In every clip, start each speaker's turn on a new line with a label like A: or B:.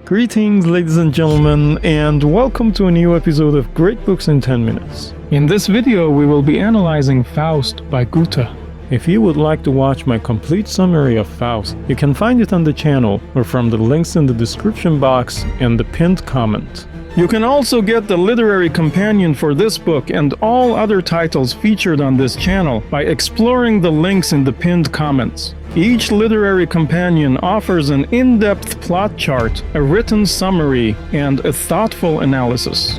A: Greetings, ladies and gentlemen, and welcome to a new episode of Great Books in 10 Minutes. In this video, we will be analyzing Faust by Goethe. If you would like to watch my complete summary of Faust, you can find it on the channel or from the links in the description box and the pinned comment. You can also get the literary companion for this book and all other titles featured on this channel by exploring the links in the pinned comments. Each literary companion offers an in-depth plot chart, a written summary, and a thoughtful analysis.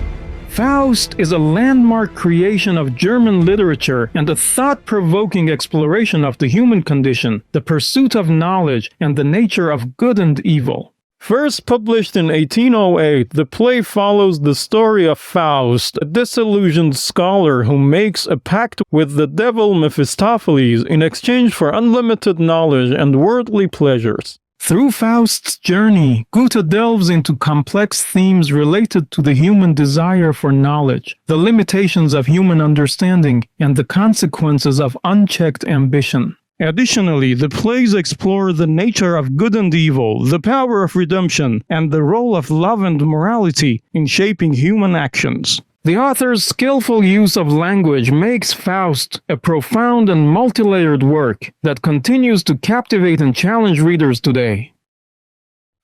A: Faust is a landmark creation of German literature and a thought-provoking exploration of the human condition, the pursuit of knowledge, and the nature of good and evil. First published in 1808, the play follows the story of Faust, a disillusioned scholar who makes a pact with the devil Mephistopheles in exchange for unlimited knowledge and worldly pleasures. Through Faust's journey, Goethe delves into complex themes related to the human desire for knowledge, the limitations of human understanding, and the consequences of unchecked ambition. Additionally, the plays explore the nature of good and evil, the power of redemption, and the role of love and morality in shaping human actions. The author's skillful use of language makes Faust a profound and multi-layered work that continues to captivate and challenge readers today.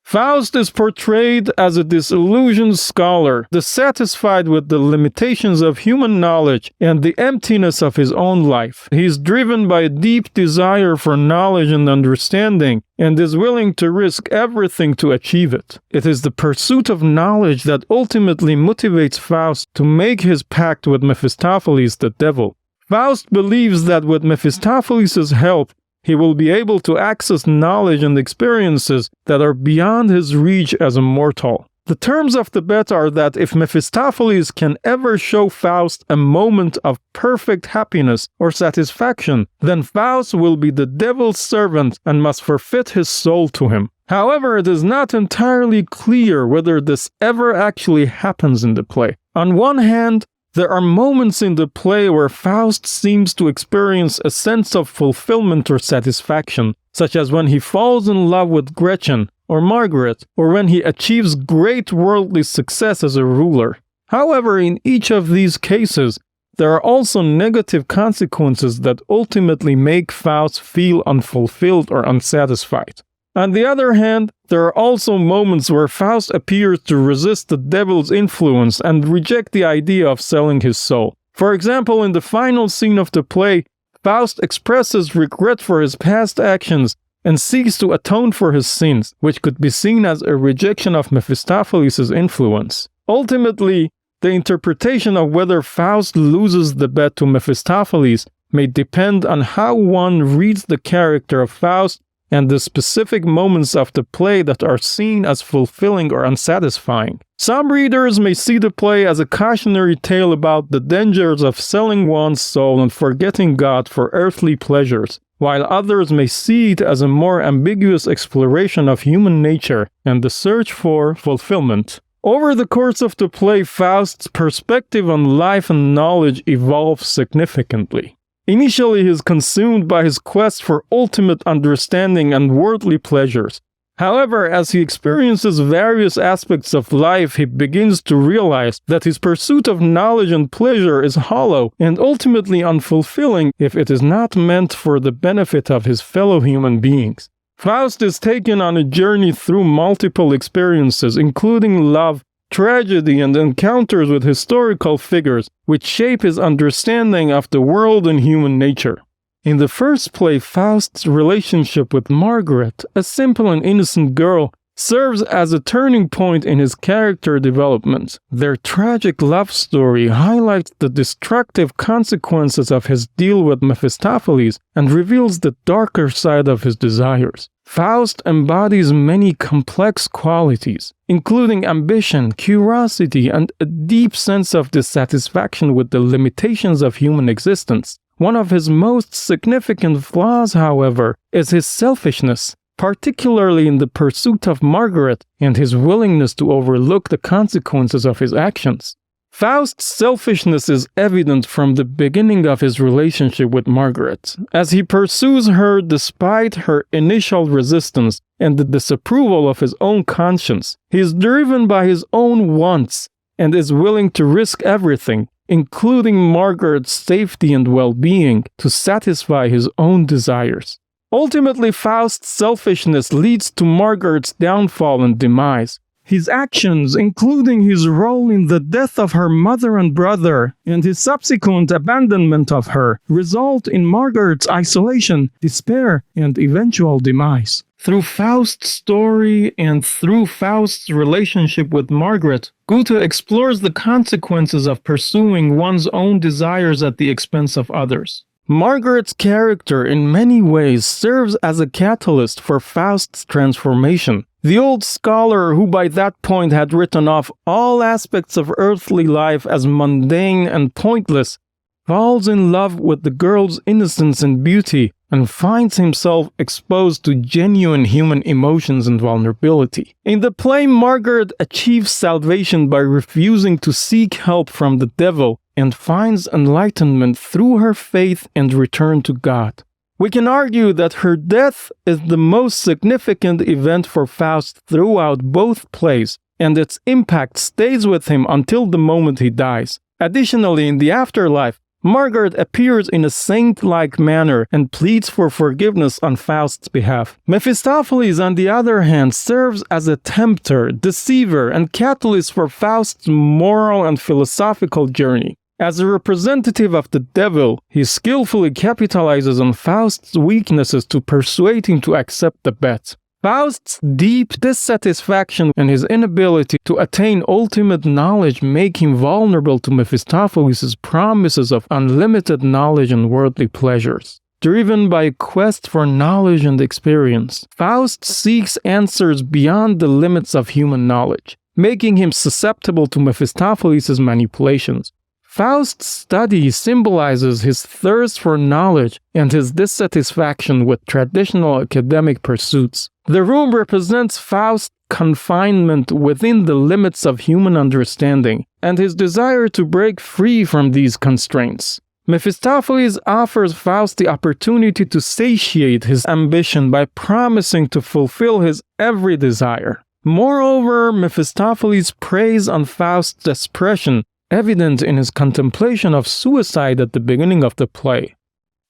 A: Faust is portrayed as a disillusioned scholar, dissatisfied with the limitations of human knowledge and the emptiness of his own life. He is driven by a deep desire for knowledge and understanding, and is willing to risk everything to achieve it. It is the pursuit of knowledge that ultimately motivates Faust to make his pact with Mephistopheles the devil. Faust believes that with Mephistopheles' help, he will be able to access knowledge and experiences that are beyond his reach as a mortal. The terms of the bet are that if Mephistopheles can ever show Faust a moment of perfect happiness or satisfaction, then Faust will be the devil's servant and must forfeit his soul to him. However, it is not entirely clear whether this ever actually happens in the play. On one hand, there are moments in the play where Faust seems to experience a sense of fulfillment or satisfaction, such as when he falls in love with Gretchen or Margaret, or when he achieves great worldly success as a ruler. However, in each of these cases, there are also negative consequences that ultimately make Faust feel unfulfilled or unsatisfied. On the other hand, there are also moments where Faust appears to resist the devil's influence and reject the idea of selling his soul. For example, in the final scene of the play, Faust expresses regret for his past actions and seeks to atone for his sins, which could be seen as a rejection of Mephistopheles' influence. Ultimately, the interpretation of whether Faust loses the bet to Mephistopheles may depend on how one reads the character of Faust and the specific moments of the play that are seen as fulfilling or unsatisfying. Some readers may see the play as a cautionary tale about the dangers of selling one's soul and forgetting God for earthly pleasures, while others may see it as a more ambiguous exploration of human nature and the search for fulfillment. Over the course of the play, Faust's perspective on life and knowledge evolves significantly. Initially, he is consumed by his quest for ultimate understanding and worldly pleasures. However, as he experiences various aspects of life, he begins to realize that his pursuit of knowledge and pleasure is hollow and ultimately unfulfilling if it is not meant for the benefit of his fellow human beings. Faust is taken on a journey through multiple experiences, including love, tragedy, and encounters with historical figures, which shape his understanding of the world and human nature. In the first play, Faust's relationship with Margaret, a simple and innocent girl, serves as a turning point in his character development. Their tragic love story highlights the destructive consequences of his deal with Mephistopheles and reveals the darker side of his desires. Faust embodies many complex qualities, including ambition, curiosity, and a deep sense of dissatisfaction with the limitations of human existence. One of his most significant flaws, however, is his selfishness, particularly in the pursuit of Margaret and his willingness to overlook the consequences of his actions. Faust's selfishness is evident from the beginning of his relationship with Margaret. As he pursues her despite her initial resistance, and the disapproval of his own conscience. He is driven by his own wants and is willing to risk everything, including Margaret's safety and well-being, to satisfy his own desires. Ultimately, Faust's selfishness leads to Margaret's downfall and demise. His actions, including his role in the death of her mother and brother and his subsequent abandonment of her, result in Margaret's isolation, despair, and eventual demise. Through Faust's story and through Faust's relationship with Margaret, Goethe explores the consequences of pursuing one's own desires at the expense of others. Margaret's character in many ways serves as a catalyst for Faust's transformation. The old scholar, who by that point had written off all aspects of earthly life as mundane and pointless, falls in love with the girl's innocence and beauty and finds himself exposed to genuine human emotions and vulnerability. In the play, Margaret achieves salvation by refusing to seek help from the devil and finds enlightenment through her faith and return to God. We can argue that her death is the most significant event for Faust throughout both plays, and its impact stays with him until the moment he dies. Additionally, in the afterlife, Margaret appears in a saint-like manner and pleads for forgiveness on Faust's behalf. Mephistopheles, on the other hand, serves as a tempter, deceiver, and catalyst for Faust's moral and philosophical journey. As a representative of the devil, he skillfully capitalizes on Faust's weaknesses to persuade him to accept the bet. Faust's deep dissatisfaction and his inability to attain ultimate knowledge make him vulnerable to Mephistopheles' promises of unlimited knowledge and worldly pleasures. Driven by a quest for knowledge and experience, Faust seeks answers beyond the limits of human knowledge, making him susceptible to Mephistopheles' manipulations. Faust's study symbolizes his thirst for knowledge and his dissatisfaction with traditional academic pursuits. The room represents Faust's confinement within the limits of human understanding and his desire to break free from these constraints. Mephistopheles offers Faust the opportunity to satiate his ambition by promising to fulfill his every desire. Moreover, Mephistopheles preys on Faust's desperation, evident in his contemplation of suicide at the beginning of the play.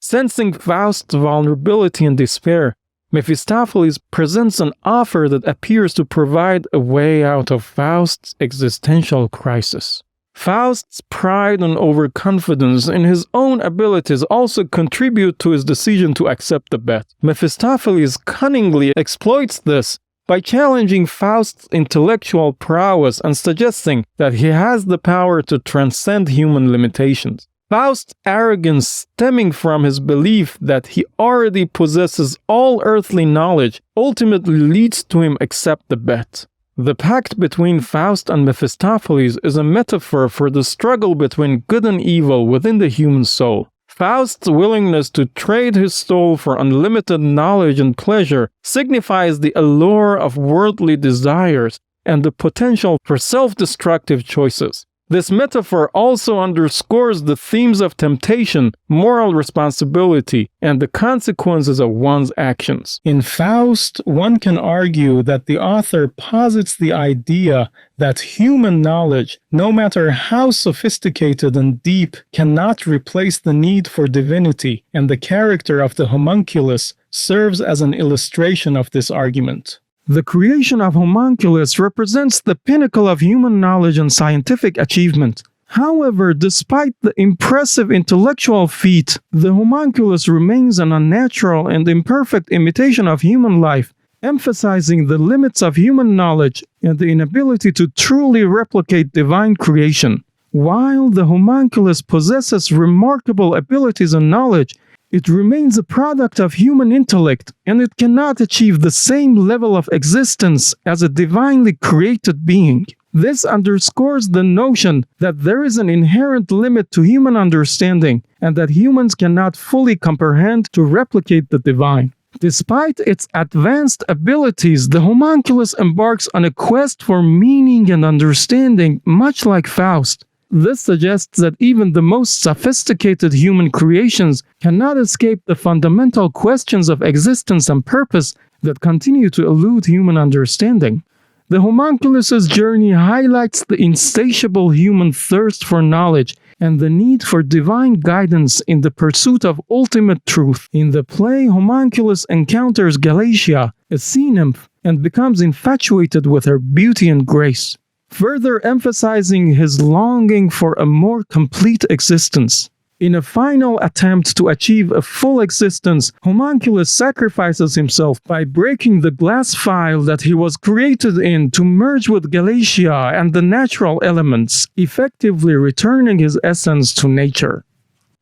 A: Sensing Faust's vulnerability and despair, Mephistopheles presents an offer that appears to provide a way out of Faust's existential crisis. Faust's pride and overconfidence in his own abilities also contribute to his decision to accept the bet. Mephistopheles cunningly exploits this by challenging Faust's intellectual prowess and suggesting that he has the power to transcend human limitations. Faust's arrogance, stemming from his belief that he already possesses all earthly knowledge, ultimately leads to him accept the bet. The pact between Faust and Mephistopheles is a metaphor for the struggle between good and evil within the human soul. Faust's willingness to trade his soul for unlimited knowledge and pleasure signifies the allure of worldly desires and the potential for self-destructive choices. This metaphor also underscores the themes of temptation, moral responsibility, and the consequences of one's actions. In Faust, one can argue that the author posits the idea that human knowledge, no matter how sophisticated and deep, cannot replace the need for divinity, and the character of the homunculus serves as an illustration of this argument. The creation of homunculus represents the pinnacle of human knowledge and scientific achievement. However, despite the impressive intellectual feat, the homunculus remains an unnatural and imperfect imitation of human life, emphasizing the limits of human knowledge and the inability to truly replicate divine creation. While the homunculus possesses remarkable abilities and knowledge, it remains a product of human intellect, and it cannot achieve the same level of existence as a divinely created being. This underscores the notion that there is an inherent limit to human understanding, and that humans cannot fully comprehend to replicate the divine. Despite its advanced abilities, the homunculus embarks on a quest for meaning and understanding, much like Faust. This suggests that even the most sophisticated human creations cannot escape the fundamental questions of existence and purpose that continue to elude human understanding. The homunculus's journey highlights the insatiable human thirst for knowledge and the need for divine guidance in the pursuit of ultimate truth. In the play, Homunculus encounters Galatea, a sea nymph, and becomes infatuated with her beauty and grace, further emphasizing his longing for a more complete existence. In a final attempt to achieve a full existence, Homunculus sacrifices himself by breaking the glass vial that he was created in to merge with Galatea and the natural elements, effectively returning his essence to nature.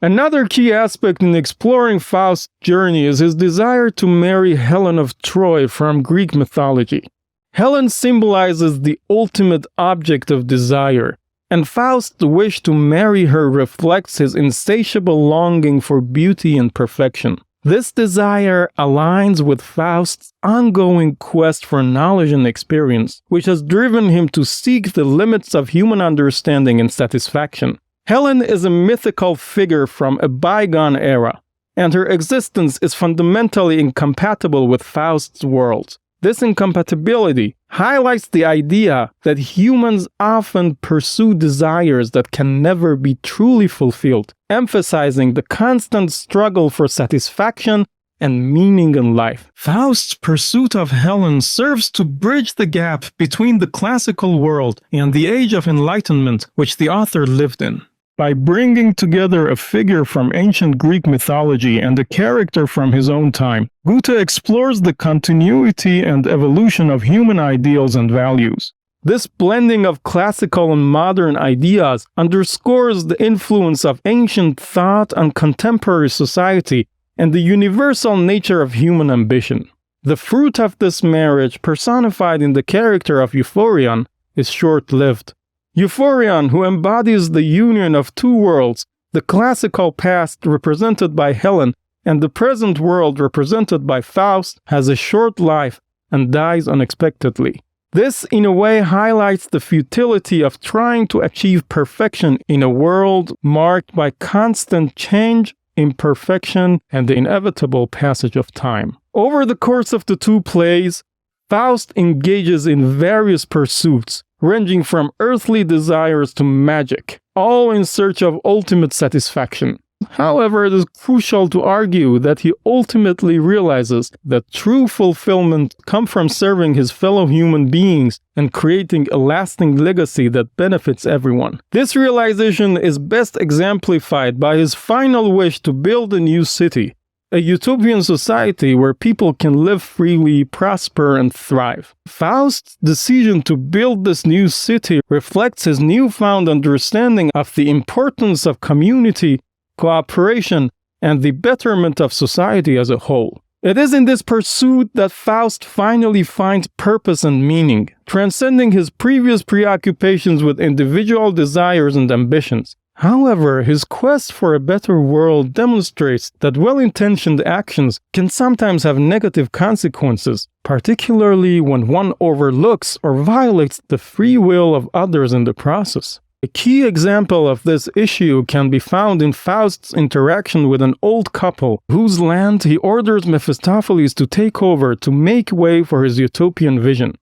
A: Another key aspect in exploring Faust's journey is his desire to marry Helen of Troy from Greek mythology. Helen symbolizes the ultimate object of desire, and Faust's wish to marry her reflects his insatiable longing for beauty and perfection. This desire aligns with Faust's ongoing quest for knowledge and experience, which has driven him to seek the limits of human understanding and satisfaction. Helen is a mythical figure from a bygone era, and her existence is fundamentally incompatible with Faust's world. This incompatibility highlights the idea that humans often pursue desires that can never be truly fulfilled, emphasizing the constant struggle for satisfaction and meaning in life. Faust's pursuit of Helen serves to bridge the gap between the classical world and the age of enlightenment which the author lived in. By bringing together a figure from ancient Greek mythology and a character from his own time, Goethe explores the continuity and evolution of human ideals and values. This blending of classical and modern ideas underscores the influence of ancient thought on contemporary society and the universal nature of human ambition. The fruit of this marriage, personified in the character of Euphorion, is short-lived. Euphorion, who embodies the union of two worlds, the classical past represented by Helen and the present world represented by Faust, has a short life and dies unexpectedly. This, in a way, highlights the futility of trying to achieve perfection in a world marked by constant change, imperfection, and the inevitable passage of time. Over the course of the two plays, Faust engages in various pursuits, ranging from earthly desires to magic, all in search of ultimate satisfaction. However, it is crucial to argue that he ultimately realizes that true fulfillment comes from serving his fellow human beings and creating a lasting legacy that benefits everyone. This realization is best exemplified by his final wish to build a new city, a utopian society where people can live freely, prosper, and thrive. Faust's decision to build this new city reflects his newfound understanding of the importance of community, cooperation, and the betterment of society as a whole. It is in this pursuit that Faust finally finds purpose and meaning, transcending his previous preoccupations with individual desires and ambitions. However, his quest for a better world demonstrates that well-intentioned actions can sometimes have negative consequences, particularly when one overlooks or violates the free will of others in the process. A key example of this issue can be found in Faust's interaction with an old couple whose land he orders Mephistopheles to take over to make way for his utopian vision.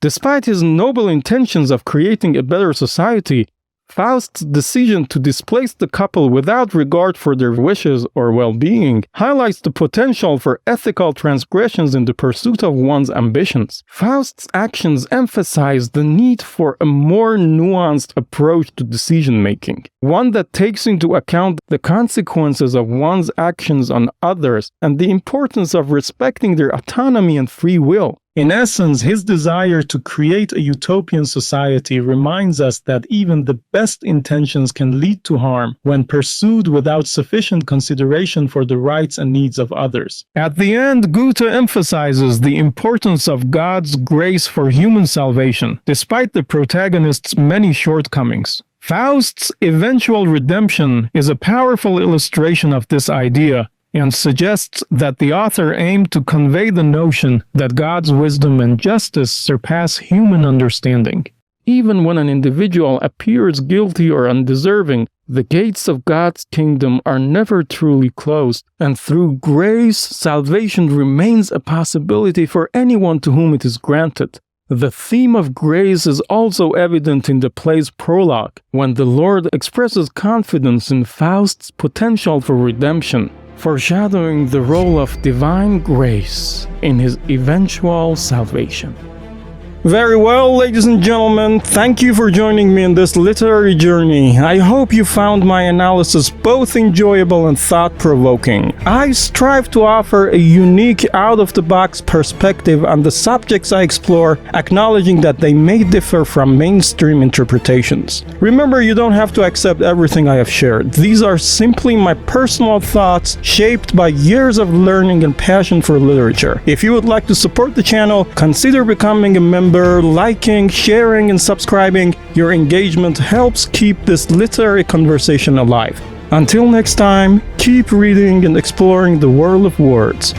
A: Despite his noble intentions of creating a better society, Faust's decision to displace the couple without regard for their wishes or well-being highlights the potential for ethical transgressions in the pursuit of one's ambitions. Faust's actions emphasize the need for a more nuanced approach to decision-making, one that takes into account the consequences of one's actions on others and the importance of respecting their autonomy and free will. In essence, his desire to create a utopian society reminds us that even the best intentions can lead to harm when pursued without sufficient consideration for the rights and needs of others. At the end, Goethe emphasizes the importance of God's grace for human salvation, despite the protagonist's many shortcomings. Faust's eventual redemption is a powerful illustration of this idea, and suggests that the author aimed to convey the notion that God's wisdom and justice surpass human understanding. Even when an individual appears guilty or undeserving, The gates of God's kingdom are never truly closed, and through grace, salvation remains a possibility for anyone to whom it is granted. The theme of grace is also evident in the play's prologue, when the Lord expresses confidence in Faust's potential for redemption, foreshadowing the role of divine grace in his eventual salvation. Very well, ladies and gentlemen, thank you for joining me in this literary journey. I hope you found my analysis both enjoyable and thought-provoking. I strive to offer a unique, out-of-the-box perspective on the subjects I explore, acknowledging that they may differ from mainstream interpretations. Remember, you don't have to accept everything I have shared. These are simply my personal thoughts, shaped by years of learning and passion for literature. If you would like to support the channel, consider becoming a member, liking, sharing, and subscribing. Your engagement helps keep this literary conversation alive. Until next time, keep reading and exploring the world of words.